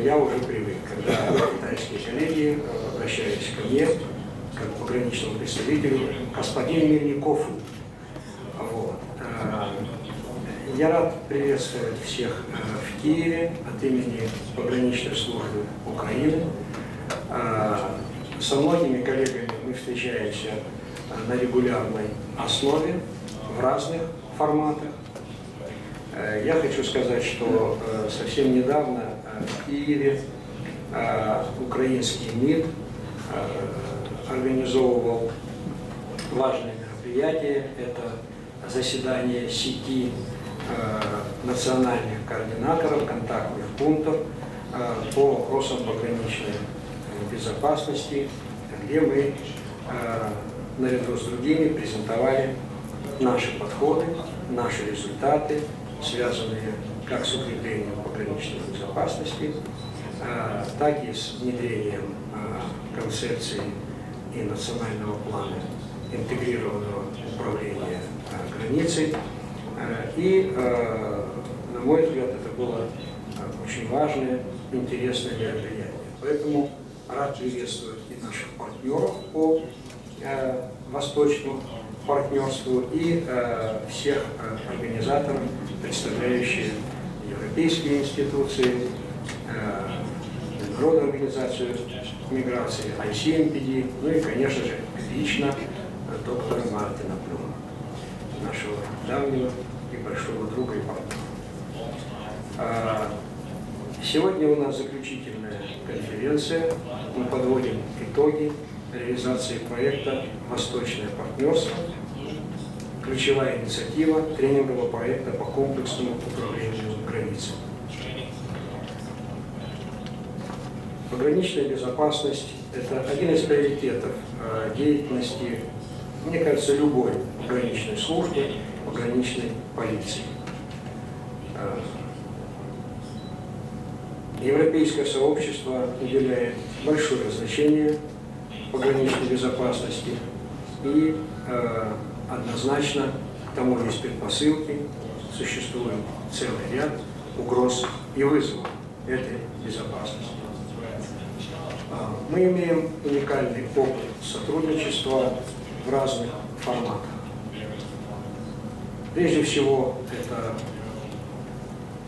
я уже привык, когда китайские коллеги обращались ко мне, как пограничному представителю, господин Мельников. Вот. Я рад приветствовать всех в Киеве от имени пограничной службы Украины. Со многими коллегами мы встречаемся на регулярной основе в разных форматах. Я хочу сказать, что совсем недавно в Киеве украинский МИД организовывал важное мероприятие. Это заседание сети национальных координаторов, контактных пунктов по вопросам пограничной безопасности, где мы наряду с другими презентовали наши подходы, наши результаты, связанные как с укреплением пограничной безопасности, так и с внедрением концепции и национального плана интегрированного управления границей. И, на мой взгляд, это было очень важное, интересное мероприятие. Поэтому рад приветствовать и наших партнеров по восточному партнерству, и всех организаторов, представляющих европейские институции, Международную организацию миграции, ICMPD, ну и, конечно же, лично доктора Мартина Плюма, нашего давнего и большого друга и партнера. Сегодня у нас заключительная конференция. Мы подводим итоги реализации проекта «Восточное партнерство». Ключевая инициатива тренингового проекта по комплексному управлению границей. Пограничная безопасность – это один из приоритетов деятельности, мне кажется, любой пограничной службы, пограничной полиции. Европейское сообщество уделяет большое значение пограничной безопасности, и однозначно к тому есть предпосылки, существует целый ряд угроз и вызовов этой безопасности. Мы имеем уникальный опыт сотрудничества в разных форматах. Прежде всего, это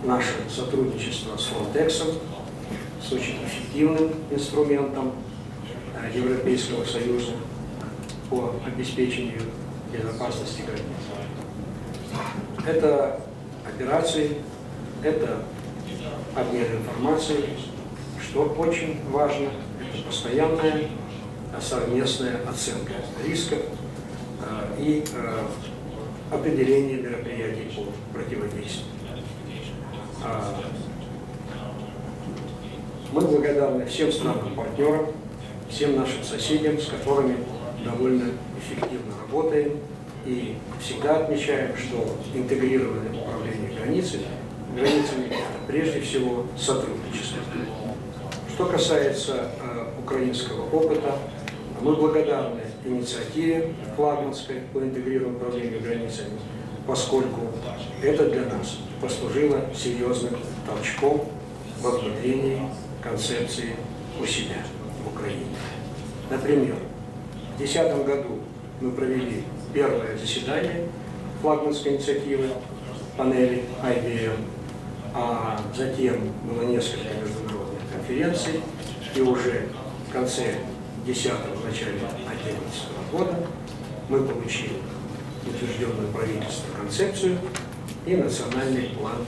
наше сотрудничество с Frontex, с очень эффективным инструментом Европейского Союза по обеспечению безопасности границ. Это операции, это обмен информацией, что очень важно, это постоянная совместная оценка рисков и определение мероприятий по противодействию. Мы благодарны всем странам-партнерам, всем нашим соседям, с которыми довольно эффективно работаем, и всегда отмечаем, что интегрированное управление границами – это прежде всего сотрудничество. Что касается украинского опыта, мы благодарны инициативе флагманской по интегрированному управлению границами, поскольку это для нас послужило серьезным толчком во внедрении концепции у себя в Украине. Например, в 2010 году мы провели первое заседание флагманской инициативы панели IBM, а затем было несколько международных конференций, и уже в конце 10-го, начале 2011 года мы получили утвержденную правительством концепцию и национальный план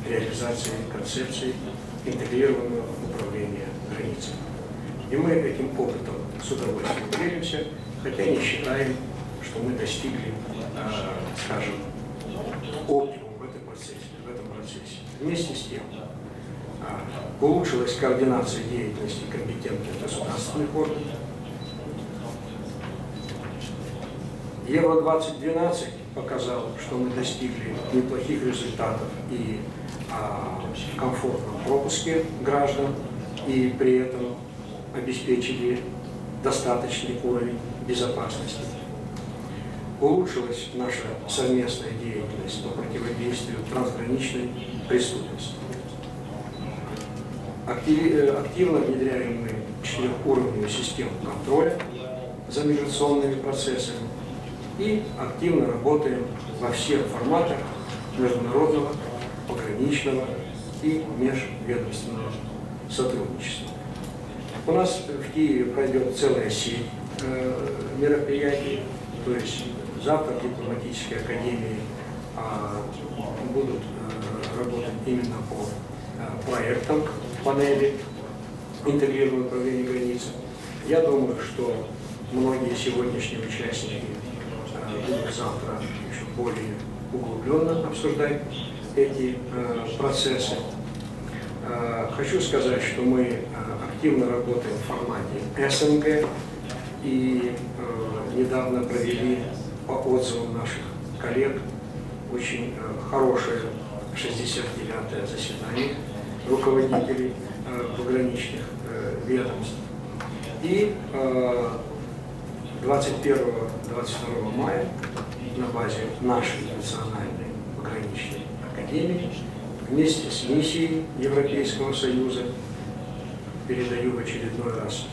реализации концепции интегрированного управления границами. И мы этим опытом с удовольствием делимся, хотя не считаем, что мы достигли, скажем, оптимум в этом процессе. Вместе с тем, улучшилась координация деятельности компетентных государственных органов. Евро-2012 показал, что мы достигли неплохих результатов и в комфортном пропуске граждан, и при этом обеспечили достаточный уровень безопасности. Улучшилась наша совместная деятельность по противодействию трансграничной преступности. Активно внедряем мы 4-уровневую систему контроля за миграционными процессами и активно работаем во всех форматах международного, пограничного и межведомственного сотрудничества. У нас в Киеве пройдет целая сеть мероприятий, то есть завтра в дипломатической академии будут работать именно по проектам панели интегрированного управления границей. Я думаю, что многие сегодняшние участники будут завтра еще более углубленно обсуждать эти процессы. Хочу сказать, что мы активно работаем в формате СНГ и недавно провели по отзывам наших коллег очень хорошее 69-е заседание руководителей пограничных ведомств. И 21-22 мая на базе нашей национальной пограничной академии вместе с миссией Европейского Союза передаю в очередной раз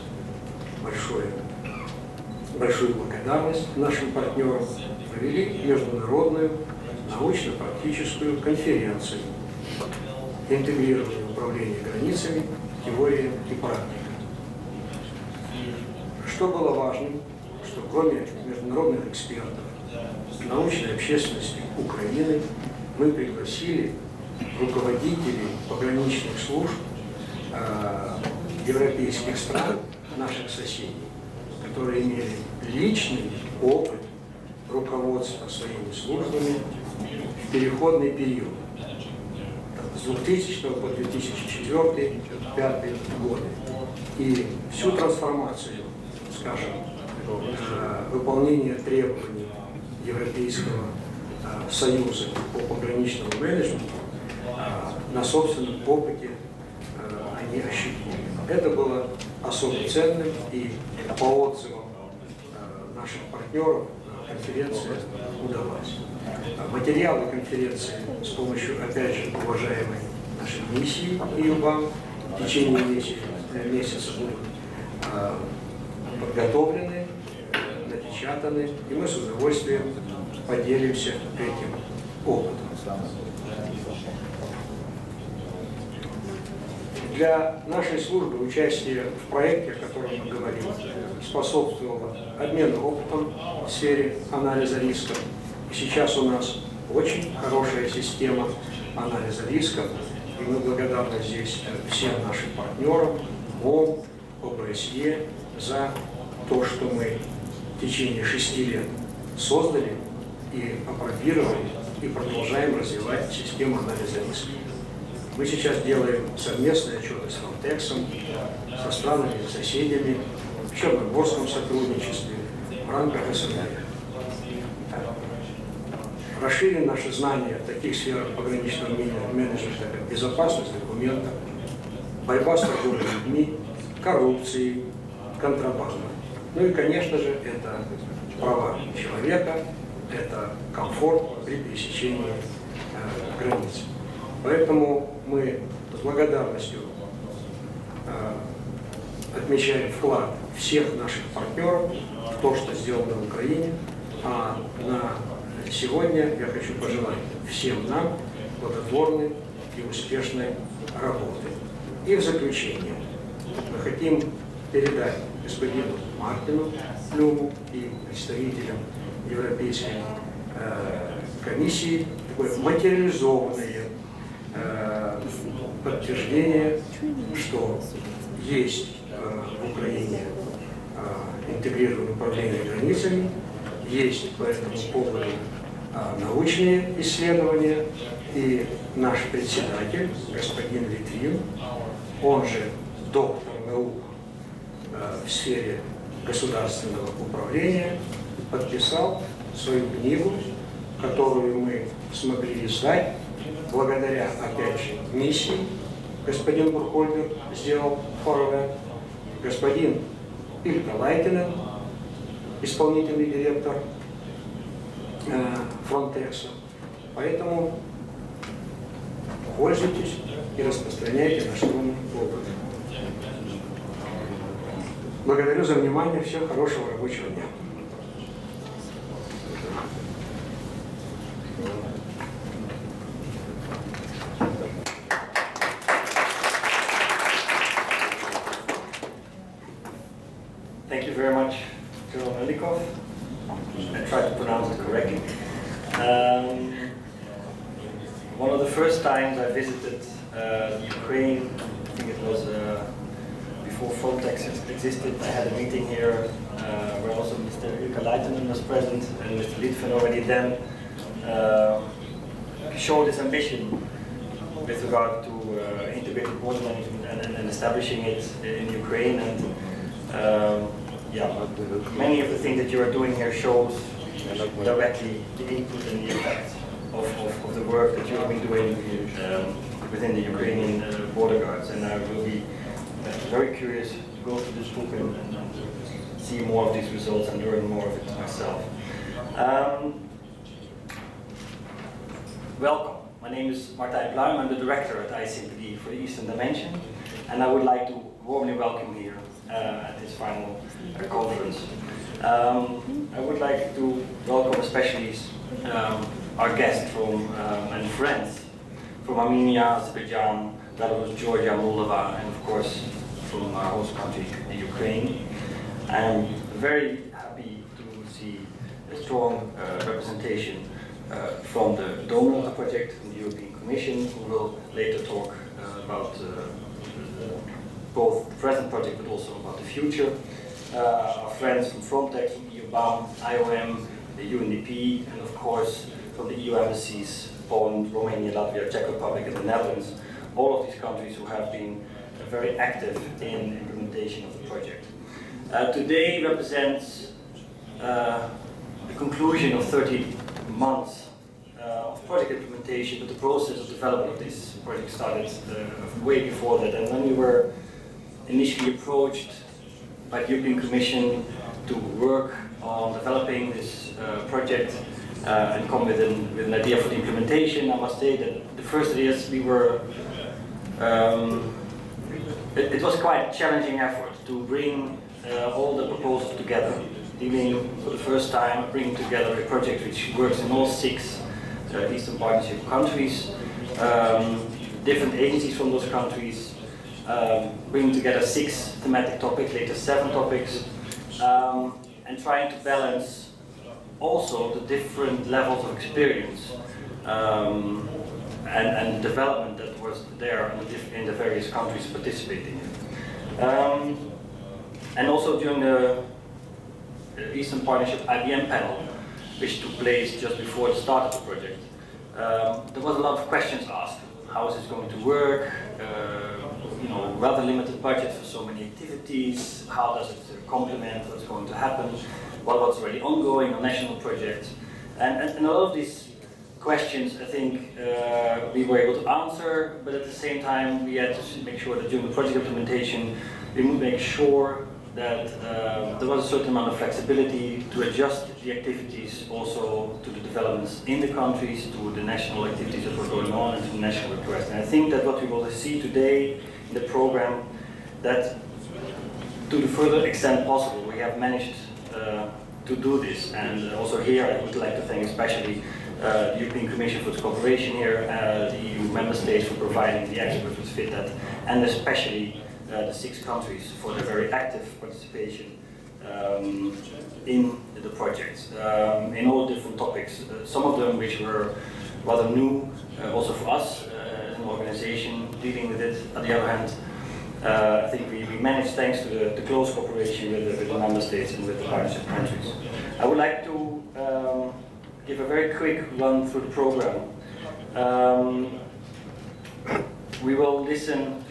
большую благодарность нашим партнерам, провели международную научно-практическую конференцию «Интегрированное управление границами. Теория и практика». Что было важным, что кроме международных экспертов, научной общественности Украины, мы пригласили руководителей пограничных служб европейских стран, наших соседей, которые имели личный опыт руководства своими службами в переходный период с 2000 по 2004-2005 годы. И всю трансформацию, скажем, выполнения требований Европейского Союза по пограничному менеджменту на собственном опыте они ощутили. Это было особо ценным, и по отзывам наших партнеров конференция удалась. Материалы конференции с помощью, опять же, уважаемой нашей миссии EUBAM в течение месяца будут подготовлены, напечатаны, и мы с удовольствием поделимся этим опытом. Для нашей службы участие в проекте, о котором мы говорим, способствовало обмену опытом в сфере анализа рисков. И сейчас у нас очень хорошая система анализа рисков, и мы благодарны здесь всем нашим партнерам, МОМ, ОБСЕ, за то, что мы в течение 6 лет создали и апробировали и продолжаем развивать систему анализа рисков. Мы сейчас делаем совместные отчеты с Frontex, со странами-соседями, в черноморском сотрудничестве, в рамках СНГ. Расширим наши знания в таких сферах пограничного менеджмента, как безопасность документов, борьба с торговлей людьми, коррупцией, контрабандой. Ну и, конечно же, это права человека, это комфорт при пересечении границ. Поэтому мы с благодарностью отмечаем вклад всех наших партнеров в то, что сделано в Украине. А на сегодня я хочу пожелать всем нам плодотворной и успешной работы. И в заключение мы хотим передать господину Мартину Плюму и представителям Европейской комиссии такое материализованное подтверждение, что есть в Украине интегрированное управление границами, есть по этому поводу научные исследования, и наш председатель, господин Литвин, он же доктор наук в сфере государственного управления, подписал свою книгу, которую мы смогли издать благодаря, опять же, миссии. Господин Бурхольдер сделал форвард, господин Илька Лайтинен, исполнительный директор Frontex. Поэтому пользуйтесь, и распространяйте наш опыт. Благодарю за внимание. Всем хорошего рабочего дня. Thank you very much, Colonel Melikov. I tried to pronounce it correctly. One of the first times I visited Ukraine, I think it was before Frontex existed, I had a meeting here where also Mr. Ilka Leitinen was present, and Mr. Litven already then showed his ambition with regard to integrated border management and establishing it in Ukraine. And yeah, many of the things that you are doing here shows directly the input and the effect of the work that you have been doing within the Ukrainian border guards. And I will be very curious to go through this book and see more of these results and learn more of it myself. Welcome. My name is Martijn Pluim. I'm the director at ICMPD for the Eastern Dimension, and I would like to warmly welcome here at this final conference. I would like to welcome especially our guests from and friends from Armenia, Azerbaijan, Belarus, Georgia, Moldova, and of course from our host country, the Ukraine. I'm very happy to see a strong representation from the donor of the project, from the European Commission, who will later talk about both the present project but also about the future. Our friends from Frontex, from EUBAM, IOM, the UNDP, and of course from the EU embassies, Poland, Romania, Latvia, Czech Republic, and the Netherlands. All of these countries who have been very active in implementation of the project. Today represents the conclusion of 30 months of project implementation, but the process of development of this project started way before that. And when we were initially approached by the European Commission to work on developing this project and come with an idea for the implementation, I must say that the first years we were, it was quite a challenging effort to bring all the proposals together, dealing for the first time, bringing together a project which works in all 6 Eastern Partnership countries, different agencies from those countries, bringing together 6 thematic topics, later 7 topics, and trying to balance also the different levels of experience and development that was there in the various countries participating in. And also during the Eastern Partnership IBM panel, which took place just before the start of the project, there was a lot of questions asked. How is this going to work? You know, rather limited budget for so many activities. How does it complement what's going to happen? What's already ongoing on national projects? And a lot of these questions, I think, we were able to answer, but at the same time, we had to make sure that during the project implementation, we would make sure that there was a certain amount of flexibility to adjust the activities also to the developments in the countries, to the national activities that were going on, and to national requests. And I think that what we will see today in the program, that to the further extent possible, we have managed to do this. And also here, I would like to thank especially the European Commission for its cooperation here, the EU member states for providing the experts with FIT, and especially the 6 countries for their very active participation in the projects, in all different topics. Some of them which were rather new, also for us as an organization dealing with it. On the other hand, I think we managed, thanks to the close cooperation with the member states and with the partnership countries. I would like to give a very quick run through the program. We will listen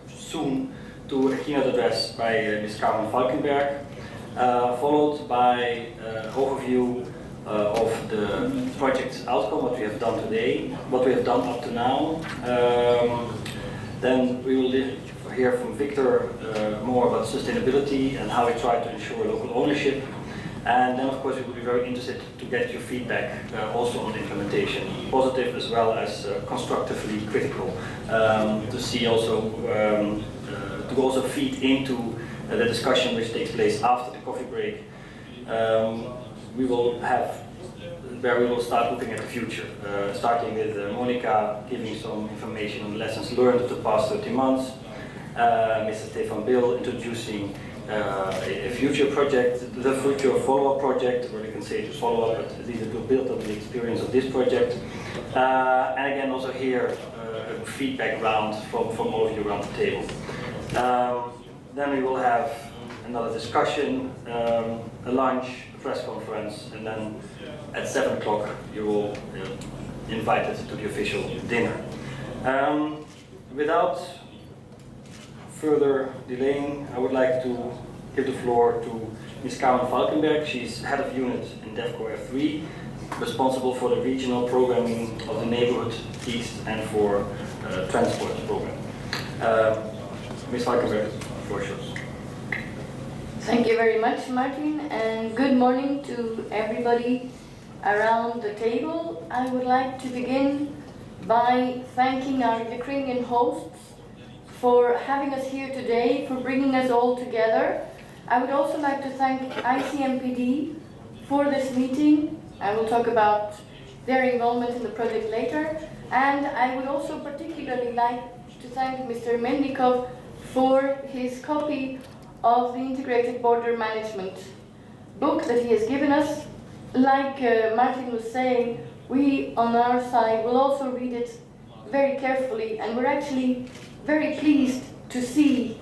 soon to a keynote address by Ms. Carmen Falkenberg, followed by an overview of the project's outcome, what we have done today, what we have done up to now. Then we will hear from Victor more about sustainability and how we try to ensure local ownership. And then, of course, we would be very interested to get your feedback also on the implementation, positive as well as constructively critical, to see also, to also feed into the discussion which takes place after the coffee break. We will have, where we will start looking at the future, starting with Monica giving some information on lessons learned of the past 30 months, Mr. Stefan Bill introducing a future project, the future follow-up project, or you can say it's a follow-up, but at least it will build on the experience of this project. And again, also here, a feedback round from all of you around the table. Then we will have another discussion, a lunch, a press conference, and then at 7 o'clock you will be invited to the official dinner. Without further delaying, I would like to give the floor to Ms. Karen Falkenberg. She's head of unit in DEFCO F3, responsible for the regional programming of the neighborhood East and for transport program. Ms. Falkenberg, the floor is yours. Thank you very much, Martin, and good morning to everybody around the table. I would like to begin by thanking our Ukrainian hosts for having us here today, for bringing us all together. I would also like to thank ICMPD for this meeting. I will talk about their involvement in the project later. And I would also particularly like to thank Mr. Mendikov for his copy of the Integrated Border Management book that he has given us. Like Martin was saying, we on our side will also read it very carefully, and we're actually very pleased to see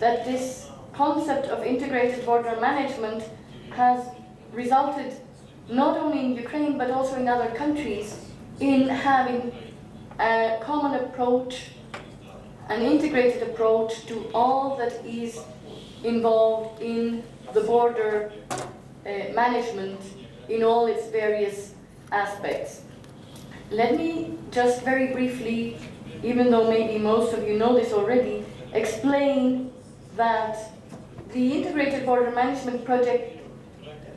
that this concept of integrated border management has resulted not only in Ukraine but also in other countries in having a common approach, an integrated approach to all that is involved in the border management in all its various aspects. Let me just very briefly, even though maybe most of you know this already, explain that the Integrated Border Management Project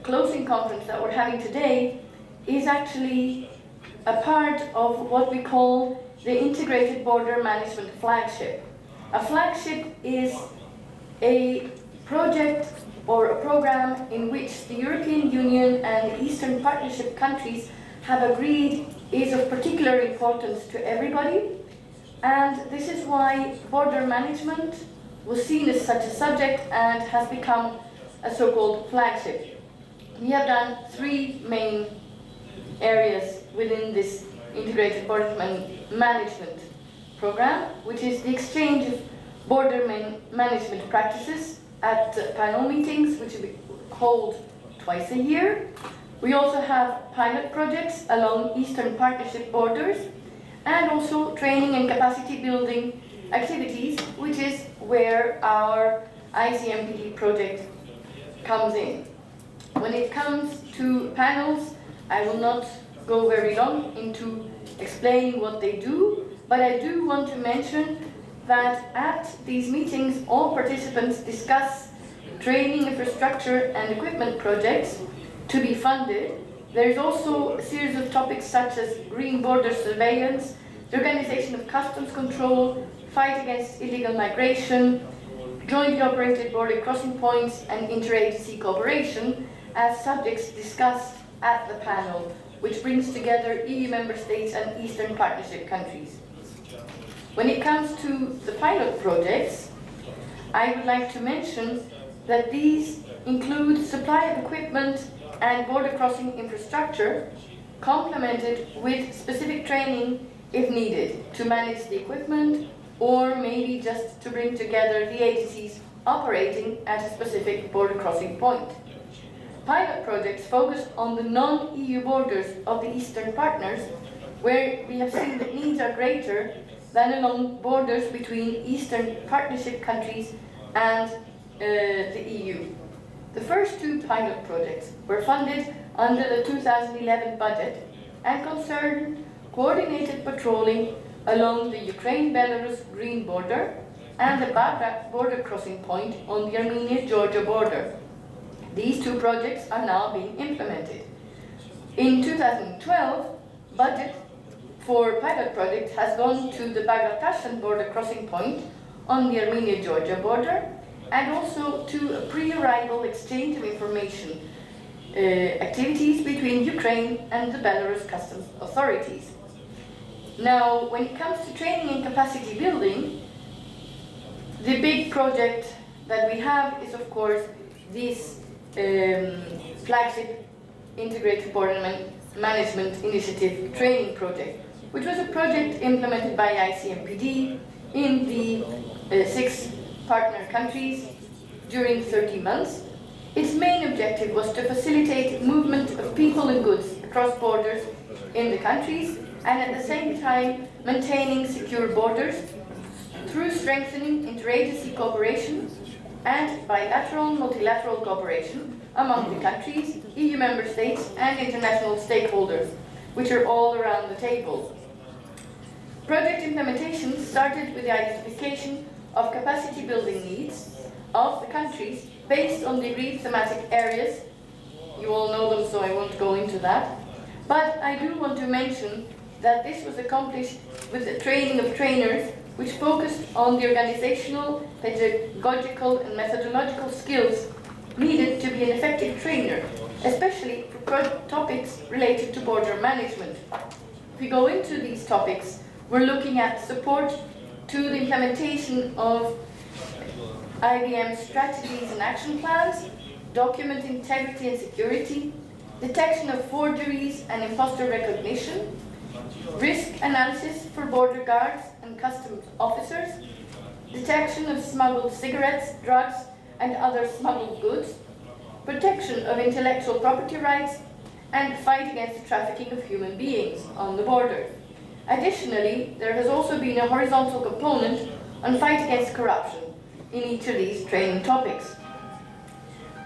closing conference that we're having today is actually a part of what we call the Integrated Border Management Flagship. A flagship is a project or a program in which the European Union and the Eastern Partnership countries have agreed is of particular importance to everybody. And this is why border management was seen as such a subject and has become a so-called flagship. We have done 3 main areas within this integrated border management program, which is the exchange of border management practices at panel meetings, which we hold twice a year. We also have pilot projects along Eastern Partnership borders, and also training and capacity building activities, which is where our ICMPD project comes in. When it comes to panels, I will not go very long into explaining what they do, but I do want to mention that at these meetings, all participants discuss training, infrastructure, and equipment projects to be funded. There is also a series of topics such as green border surveillance, the organization of customs control, fight against illegal migration, jointly operated border crossing points, and interagency cooperation as subjects discussed at the panel, which brings together EU member states and Eastern Partnership countries. When it comes to the pilot projects, I would like to mention that these include supply of equipment and border crossing infrastructure, complemented with specific training if needed to manage the equipment, or maybe just to bring together the agencies operating at a specific border crossing point. Pilot projects focus on the non-EU borders of the Eastern partners, where we have seen that needs are greater than along borders between Eastern Partnership countries and the EU. The first 2 pilot projects were funded under the 2011 budget and concerned coordinated patrolling along the Ukraine-Belarus green border and the Babrak border crossing point on the Armenia-Georgia border. These two projects are now being implemented. In 2012, budget for pilot project has gone to the Bagrat-Tashkent border crossing point on the Armenia-Georgia border, and also to a pre-arrival exchange of information activities between Ukraine and the Belarus customs authorities. Now, when it comes to training and capacity building, the big project that we have is, of course, this Flagship Integrated Border Management Initiative training project, which was a project implemented by ICMPD in the 6 partner countries during 30 months. Its main objective was to facilitate movement of people and goods across borders in the countries, and at the same time maintaining secure borders through strengthening interagency cooperation and bilateral multilateral cooperation among the countries, EU member states and international stakeholders, which are all around the table. Project implementation started with the identification of capacity building needs of the countries based on the agreed thematic areas. You all know them, so I won't go into that. But I do want to mention that this was accomplished with the training of trainers, which focused on the organizational, pedagogical and methodological skills needed to be an effective trainer, especially for topics related to border management. If we go into these topics, we're looking at support to the implementation of IBM strategies and action plans, document integrity and security, detection of forgeries and imposter recognition, risk analysis for border guards and customs officers, detection of smuggled cigarettes, drugs, and other smuggled goods, protection of intellectual property rights, and fight against the trafficking of human beings on the border. Additionally, there has also been a horizontal component on fight against corruption in each of these training topics.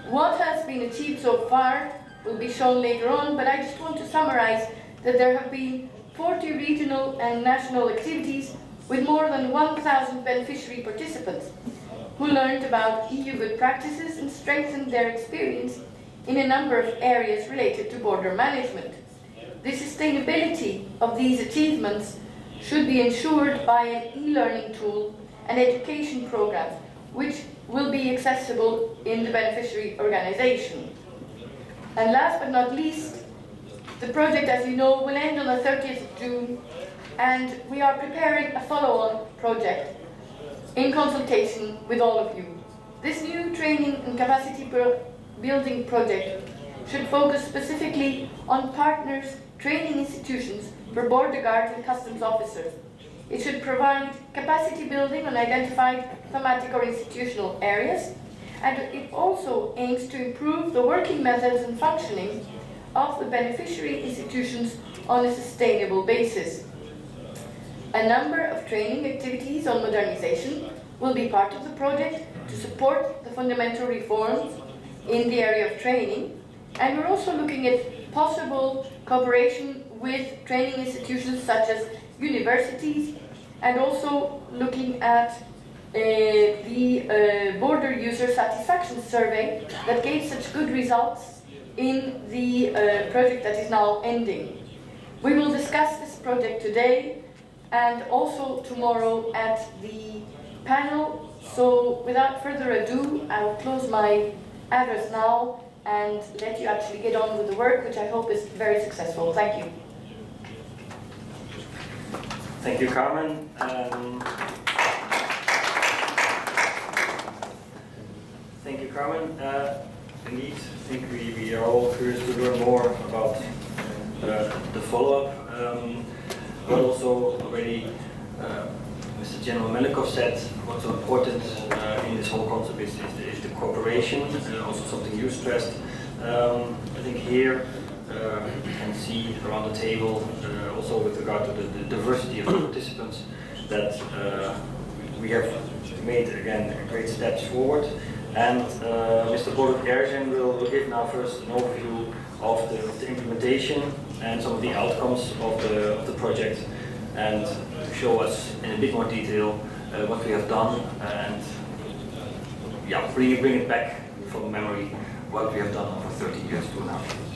What has been achieved so far will be shown later on, but I just want to summarize that there have been 40 regional and national activities with more than 1,000 beneficiary participants who learned about EU good practices and strengthened their experience in a number of areas related to border management. The sustainability of these achievements should be ensured by an e-learning tool and education program, which will be accessible in the beneficiary organization. And last but not least, the project, as you know, will end on the 30th of June, and we are preparing a follow-on project in consultation with all of you. This new training and capacity building project should focus specifically on partners, training institutions for border guards and customs officers. It should provide capacity building on identified thematic or institutional areas, and it also aims to improve the working methods and functioning of the beneficiary institutions on a sustainable basis. A number of training activities on modernization will be part of the project to support the fundamental reforms in the area of training, and we're also looking at possible cooperation with training institutions such as universities, and also looking at the border user satisfaction survey that gave such good results in the project that is now ending. We will discuss this project today and also tomorrow at the panel. So without further ado, I will close my address now and let you actually get on with the work, which I hope is very successful. Thank you. Thank you, Carmen. Thank you, Carmen. Indeed, I think we are all curious to learn more about the follow-up. But also already Mr. General Melikov said what's so important in this whole concept is the cooperation, also something you stressed. I think here you can see around the table, also with regard to the diversity of the participants, that we have made, again, great steps forward. And Mr. Borut Ergen will give now first an overview of the implementation and some of the outcomes of the project, and show us in a bit more detail what we have done, and yeah, bring it back from memory what we have done over 30 years to now.